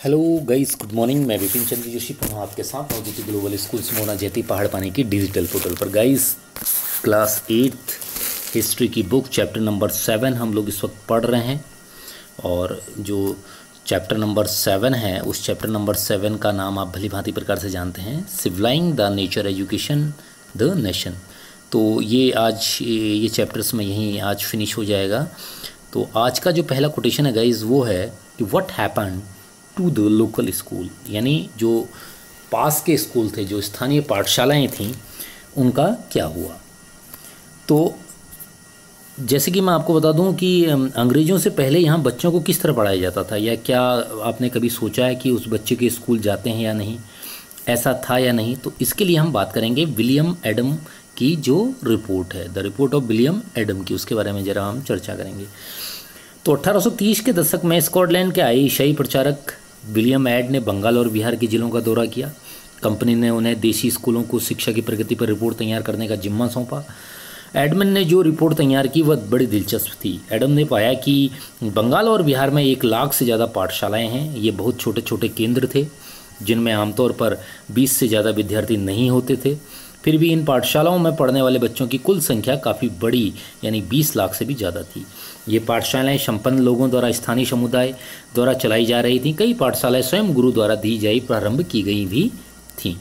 Hello guys, good morning. मैं विपिन चंद्र जोशी पुनः आपके साथ मौजूद ग्लोबल स्कूल्स मोना जयती पहाड़ पानी की डिजिटल पोर्टल पर। गाइस, क्लास 8 हिस्ट्री की बुक चैप्टर नंबर 7 हम लोग इस वक्त पढ़ रहे हैं। और जो चैप्टर नंबर 7 है उस चैप्टर नंबर 7 का नाम आप भली भांति प्रकार से जानते हैं, civilising the nature education the nation. तो ये चैप्टर्स में यहीं आज फिनिश हो जाएगा। तो आज का जो पहला कोटेशन है गाइस वो है कि what happen to the local school, यानी जो पास के स्कूल थे, जो स्थानीय पाठशालाएं थीं, उनका क्या हुआ। तो जैसे कि मैं आपको बता दूं कि अंग्रेज़ों से पहले यहाँ बच्चों को किस तरह पढ़ाया जाता था, या क्या आपने कभी सोचा है कि उस बच्चे के स्कूल जाते हैं या नहीं, ऐसा था या नहीं। तो इसके लिए हम बात करेंगे विलियम एडम की जो रिपोर्ट है, the report of William Adam की, उसके बारे में ज़रा हम चर्चा करेंगे। तो 1830 के दशक में स्कॉटलैंड के आए ईसाई प्रचारक विलियम एड ने बंगाल और बिहार के ज़िलों का दौरा किया। कंपनी ने उन्हें देशी स्कूलों को शिक्षा की प्रगति पर रिपोर्ट तैयार करने का जिम्मा सौंपा। एडमन ने जो रिपोर्ट तैयार की वह बड़ी दिलचस्प थी। एडम ने पाया कि बंगाल और बिहार में 1 लाख से ज़्यादा पाठशालाएं हैं। ये बहुत छोटे छोटे केंद्र थे जिनमें आमतौर पर 20 से ज़्यादा विद्यार्थी नहीं होते थे। फिर भी इन पाठशालाओं में पढ़ने वाले बच्चों की कुल संख्या काफ़ी बड़ी, यानी 20 लाख से भी ज़्यादा थी। ये पाठशालाएं संपन्न लोगों द्वारा, स्थानीय समुदाय द्वारा चलाई जा रही थीं। कई पाठशालाएं स्वयं गुरु द्वारा दी जाई प्रारंभ की गई भी थीं।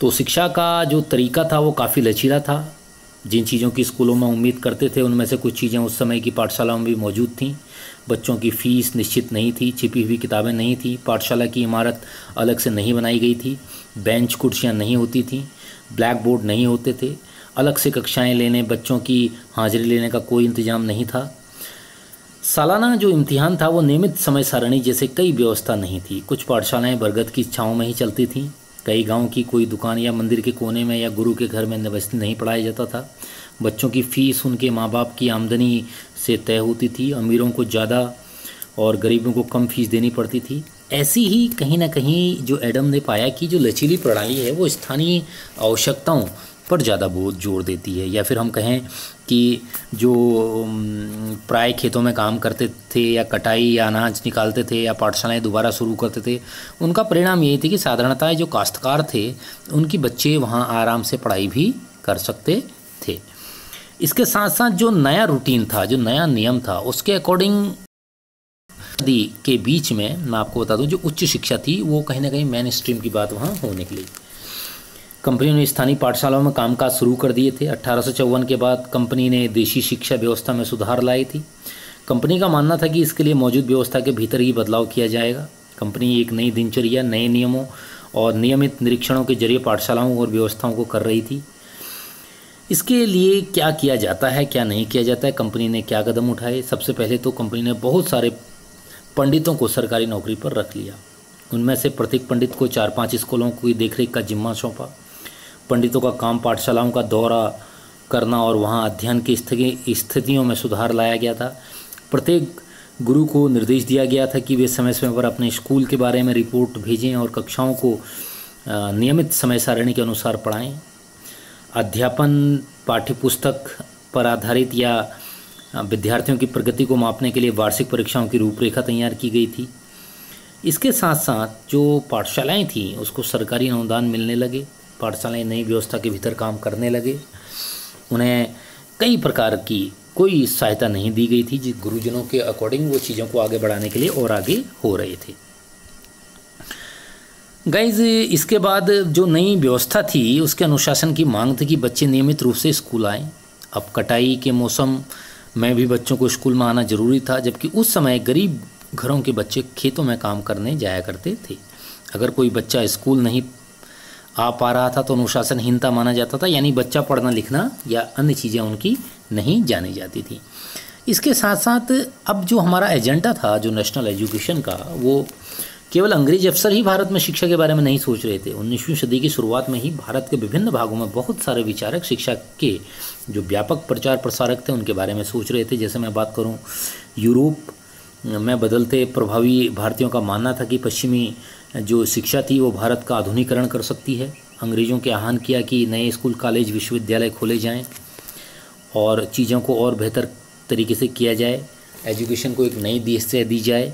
तो शिक्षा का जो तरीका था वो काफ़ी लचीला था। जिन चीज़ों की स्कूलों में उम्मीद करते थे उनमें से कुछ चीज़ें उस समय की पाठशालाओं में भी मौजूद थीं। बच्चों की फ़ीस निश्चित नहीं थी, छिपी हुई किताबें नहीं थी, पाठशाला की इमारत अलग से नहीं बनाई गई थी, बेंच कुर्सियाँ नहीं होती थीं, ब्लैक बोर्ड नहीं होते थे, अलग से कक्षाएं लेने, बच्चों की हाजिरी लेने का कोई इंतज़ाम नहीं था। सालाना जो इम्तिहान था वो नियमित समय सारणी जैसे कई व्यवस्था नहीं थी। कुछ पाठशालाएं बरगद की छाँव में ही चलती थीं। कई गांव की कोई दुकान या मंदिर के कोने में या गुरु के घर में व्यवस्थित नहीं पढ़ाया जाता था। बच्चों की फ़ीस उनके माँ बाप की आमदनी से तय होती थी। अमीरों को ज़्यादा और गरीबों को कम फीस देनी पड़ती थी। ऐसी ही कहीं ना कहीं जो एडम ने पाया कि जो लचीली प्रणाली है वो स्थानीय आवश्यकताओं पर ज़्यादा बहुत जोर देती है, या फिर हम कहें कि जो प्राय खेतों में काम करते थे या कटाई या अनाज निकालते थे या पाठशालाएं दोबारा शुरू करते थे, उनका परिणाम यही थी कि साधारणतः जो काश्तकार थे उनके बच्चे वहाँ आराम से पढ़ाई भी कर सकते थे। इसके साथ साथ जो नया रूटीन था, जो नया नियम था, उसके अकॉर्डिंग के बीच में मैं आपको बता दूं जो उच्च शिक्षा थी वो कहीं ना कहीं मेन स्ट्रीम की बात वहाँ होने के लिए कंपनी ने स्थानीय पाठशालाओं में कामकाज शुरू कर दिए थे। 1854 के बाद कंपनी ने देशी शिक्षा व्यवस्था में सुधार लाई थी। कंपनी का मानना था कि इसके लिए मौजूद व्यवस्था के भीतर ही बदलाव किया जाएगा। कंपनी एक नई दिनचर्या, नए नियमों और नियमित निरीक्षणों के जरिए पाठशालाओं और व्यवस्थाओं को कर रही थी। इसके लिए क्या किया जाता है, क्या नहीं किया जाता है, कंपनी ने क्या कदम उठाए। सबसे पहले तो कंपनी ने बहुत सारे पंडितों को सरकारी नौकरी पर रख लिया। उनमें से प्रत्येक पंडित को 4-5 स्कूलों की देखरेख का जिम्मा सौंपा। पंडितों का काम पाठशालाओं का दौरा करना और वहां अध्ययन की स्थितियों में सुधार लाया गया था। प्रत्येक गुरु को निर्देश दिया गया था कि वे समय समय पर अपने स्कूल के बारे में रिपोर्ट भेजें और कक्षाओं को नियमित समय सारणी के अनुसार पढ़ाएं। अध्यापन पाठ्यपुस्तक पर आधारित या विद्यार्थियों की प्रगति को मापने के लिए वार्षिक परीक्षाओं की रूपरेखा तैयार की गई थी। इसके साथ साथ जो पाठशालाएं थीं उसको सरकारी अनुदान मिलने लगे। पाठशालाएं नई व्यवस्था के भीतर काम करने लगे। उन्हें कई प्रकार की कोई सहायता नहीं दी गई थी जिस गुरुजनों के अकॉर्डिंग वो चीज़ों को आगे बढ़ाने के लिए और आगे हो रहे थे। गाइज, इसके बाद जो नई व्यवस्था थी उसके अनुशासन की मांग थी कि बच्चे नियमित रूप से स्कूल आएँ। अब कटाई के मौसम में भी बच्चों को स्कूल में आना जरूरी था, जबकि उस समय गरीब घरों के बच्चे खेतों में काम करने जाया करते थे। अगर कोई बच्चा स्कूल नहीं आ पा रहा था तो अनुशासनहीनता माना जाता था, यानी बच्चा पढ़ना लिखना या अन्य चीज़ें उनकी नहीं जानी जाती थी। इसके साथ साथ अब जो हमारा एजेंडा था जो नेशनल एजुकेशन का, वो केवल अंग्रेज अफसर ही भारत में शिक्षा के बारे में नहीं सोच रहे थे। 19वीं सदी की शुरुआत में ही भारत के विभिन्न भागों में बहुत सारे विचारक शिक्षा के जो व्यापक प्रचार प्रसारक थे उनके बारे में सोच रहे थे। जैसे मैं बात करूं, यूरोप में बदलते प्रभावी भारतीयों का मानना था कि पश्चिमी जो शिक्षा थी वो भारत का आधुनिकीकरण कर सकती है। अंग्रेज़ों के आह्वान किया कि नए स्कूल, कॉलेज, विश्वविद्यालय खोले जाएं और चीज़ों को और बेहतर तरीके से किया जाए, एजुकेशन को एक नई दिशा दी जाए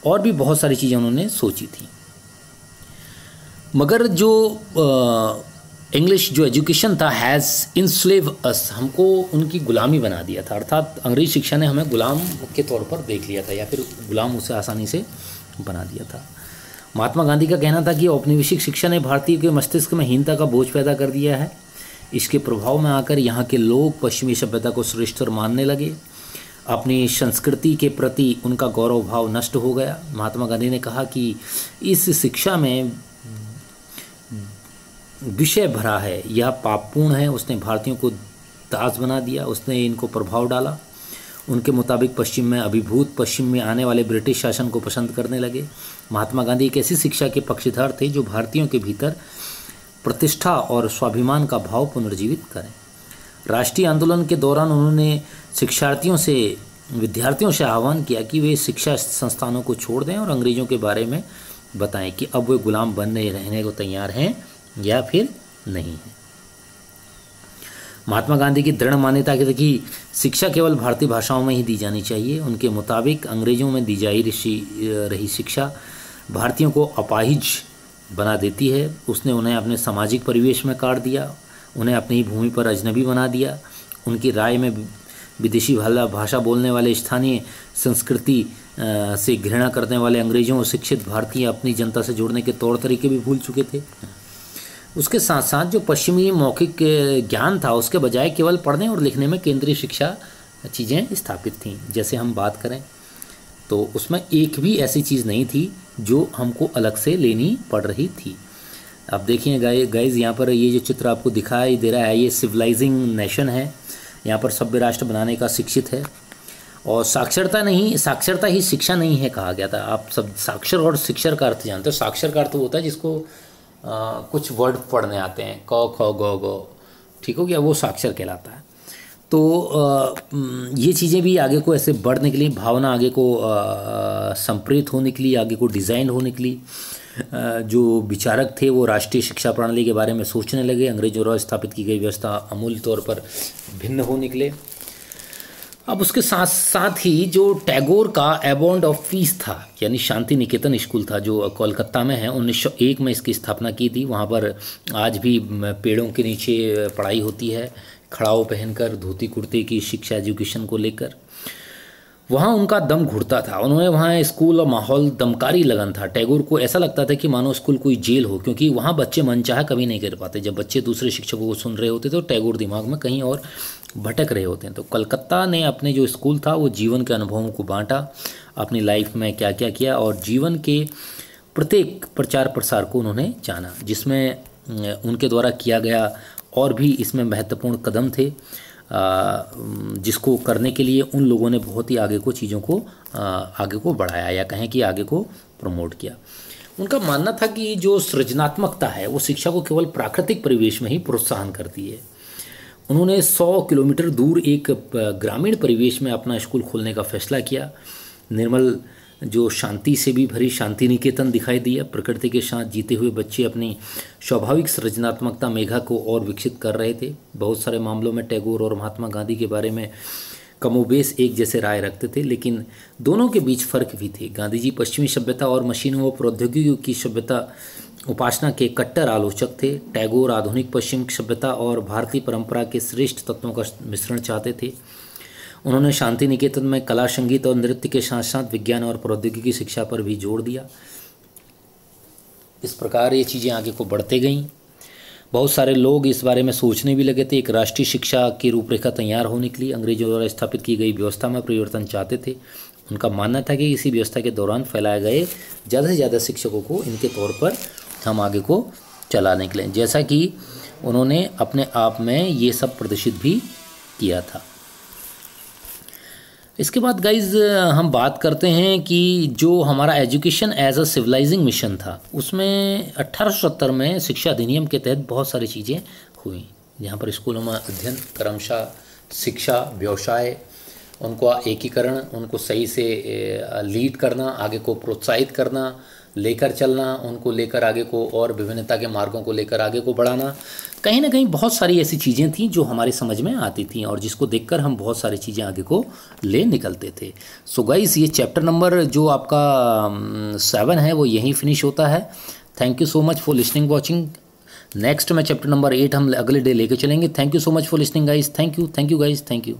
और भी बहुत सारी चीज़ें उन्होंने सोची थी। मगर जो इंग्लिश जो एजुकेशन था हैज़ इनस्लेव अस, हमको उनकी गुलामी बना दिया था, अर्थात अंग्रेजी शिक्षा ने हमें गुलाम के तौर पर देख लिया था, या फिर गुलाम उसे आसानी से बना दिया था। महात्मा गांधी का कहना था कि औपनिवेशिक शिक्षा ने भारतीय के मस्तिष्क में हीनता का बोझ पैदा कर दिया है। इसके प्रभाव में आकर यहाँ के लोग पश्चिमी सभ्यता को श्रेष्ठ मानने लगे, अपनी संस्कृति के प्रति उनका गौरव भाव नष्ट हो गया। महात्मा गांधी ने कहा कि इस शिक्षा में विषय भरा है, यह पापपूर्ण है। उसने भारतीयों को दास बना दिया, उसने इनको प्रभाव डाला। उनके मुताबिक पश्चिम में अभिभूत पश्चिम में आने वाले ब्रिटिश शासन को पसंद करने लगे। महात्मा गांधी एक ऐसी शिक्षा के पक्षधर थे जो भारतीयों के भीतर प्रतिष्ठा और स्वाभिमान का भाव पुनर्जीवित करें। राष्ट्रीय आंदोलन के दौरान उन्होंने विद्यार्थियों से आह्वान किया कि वे शिक्षा संस्थानों को छोड़ दें और अंग्रेज़ों के बारे में बताएं कि अब वे गुलाम बनने रहने को तैयार हैं या फिर नहीं है। महात्मा गांधी की दृढ़ मान्यता की थी कि शिक्षा केवल भारतीय भाषाओं में ही दी जानी चाहिए। उनके मुताबिक अंग्रेज़ों में दी जा रही शिक्षा भारतीयों को अपाहिज बना देती है। उसने उन्हें अपने सामाजिक परिवेश में काट दिया, उन्हें अपनी भूमि पर अजनबी बना दिया। उनकी राय में विदेशी भाषा बोलने वाले, स्थानीय संस्कृति से घृणा करने वाले अंग्रेज़ों और शिक्षित भारतीय अपनी जनता से जुड़ने के तौर तरीके भी भूल चुके थे। उसके साथ साथ जो पश्चिमी मौखिक ज्ञान था, उसके बजाय केवल पढ़ने और लिखने में केंद्रीय शिक्षा चीज़ें स्थापित थीं। जैसे हम बात करें तो उसमें एक भी ऐसी चीज़ नहीं थी जो हमको अलग से लेनी पड़ रही थी। अब देखिए गाइज, यहाँ पर ये जो चित्र आपको दिखाई दे रहा है, ये सिविलाइजिंग नेशन है। यहाँ पर सभ्य राष्ट्र बनाने का शिक्षित है, और साक्षरता ही शिक्षा नहीं है कहा गया था। आप सब साक्षर और शिक्षर का अर्थ जानते हो। साक्षर का अर्थ होता है जिसको कुछ वर्ड पढ़ने आते हैं, क ख ग ग, ठीक हो गया, वो साक्षर कहलाता है। तो ये चीज़ें भी आगे को ऐसे बढ़ने के लिए, भावना आगे को संप्रेरित होने के लिए, आगे को डिज़ाइन होने के लिए जो विचारक थे वो राष्ट्रीय शिक्षा प्रणाली के बारे में सोचने लगे। अंग्रेजों द्वारा स्थापित की गई व्यवस्था अमूल तौर पर भिन्न हो निकले। अब उसके साथ साथ ही जो टैगोर का एबॉन्ड ऑफ पीस था, यानी शांति निकेतन स्कूल था जो कोलकाता में है, 1901 में इसकी स्थापना की थी। वहाँ पर आज भी पेड़ों के नीचे पढ़ाई होती है, खड़ाऊ पहनकर, धोती कुर्ते की शिक्षा एजुकेशन को लेकर। वहाँ उनका दम घुटता था। उन्होंने वहाँ स्कूल और माहौल दमकारी लगन था। टैगोर को ऐसा लगता था कि मानो स्कूल कोई जेल हो, क्योंकि वहाँ बच्चे मनचाहा कभी नहीं कर पाते। जब बच्चे दूसरे शिक्षकों को सुन रहे होते तो टैगोर दिमाग में कहीं और भटक रहे होते हैं। तो कलकत्ता ने अपने जो स्कूल था वो जीवन के अनुभवों को बांटा, अपनी लाइफ में क्या क्या किया, और जीवन के प्रत्येक प्रचार प्रसार को उन्होंने जाना, जिसमें उनके द्वारा किया गया और भी इसमें महत्वपूर्ण कदम थे, जिसको करने के लिए उन लोगों ने बहुत ही आगे को चीज़ों को आगे को बढ़ाया, या कहें कि आगे को प्रमोट किया। उनका मानना था कि जो सृजनात्मकता है वो शिक्षा को केवल प्राकृतिक परिवेश में ही प्रोत्साहन करती है। उन्होंने 100 किलोमीटर दूर एक ग्रामीण परिवेश में अपना स्कूल खोलने का फैसला किया। निर्मल जो शांति से भी भरी शांति निकेतन दिखाई दिया। प्रकृति के साथ जीते हुए बच्चे अपनी स्वाभाविक सृजनात्मकता मेघा को और विकसित कर रहे थे। बहुत सारे मामलों में टैगोर और महात्मा गांधी के बारे में कमोबेश एक जैसे राय रखते थे, लेकिन दोनों के बीच फर्क भी थे। गांधी जी पश्चिमी सभ्यता और मशीनों व प्रौद्योगिकी की सभ्यता उपासना के कट्टर आलोचक थे। टैगोर आधुनिक पश्चिम सभ्यता और भारतीय परंपरा के श्रेष्ठ तत्वों का मिश्रण चाहते थे। उन्होंने शांति निकेतन में कला, संगीत और नृत्य के साथ साथ विज्ञान और प्रौद्योगिकी शिक्षा पर भी जोर दिया। इस प्रकार ये चीज़ें आगे को बढ़ते गईं। बहुत सारे लोग इस बारे में सोचने भी लगे थे। एक राष्ट्रीय शिक्षा की रूपरेखा तैयार होने के लिए अंग्रेजों द्वारा स्थापित की गई व्यवस्था में परिवर्तन चाहते थे। उनका मानना था कि इसी व्यवस्था के दौरान फैलाए गए ज़्यादा से ज़्यादा शिक्षकों को इनके तौर पर हम आगे को चलाने के लिए, जैसा कि उन्होंने अपने आप में ये सब प्रदर्शित भी किया था। इसके बाद गाइज हम बात करते हैं कि जो हमारा education as a civilising mission था, उसमें 1870 में शिक्षा अधिनियम के तहत बहुत सारी चीज़ें हुई, जहाँ पर स्कूलों में अध्ययन, क्रमशः शिक्षा, व्यवसाय उनको एकीकरण, उनको सही से लीड करना, आगे को प्रोत्साहित करना, लेकर चलना, उनको लेकर आगे को और विभिन्नता के मार्गों को लेकर आगे को बढ़ाना। कहीं ना कहीं बहुत सारी ऐसी चीज़ें थीं जो हमारे समझ में आती थीं और जिसको देखकर हम बहुत सारी चीज़ें आगे को ले निकलते थे। सो गाइस, ये चैप्टर नंबर जो आपका 7 है वो यहीं फिनिश होता है। Thank you so much for listening watching. Next में चैप्टर नंबर 8 हम अगले डे लेके चलेंगे। Thank you so much for listening guys. Thank you guys, thank you.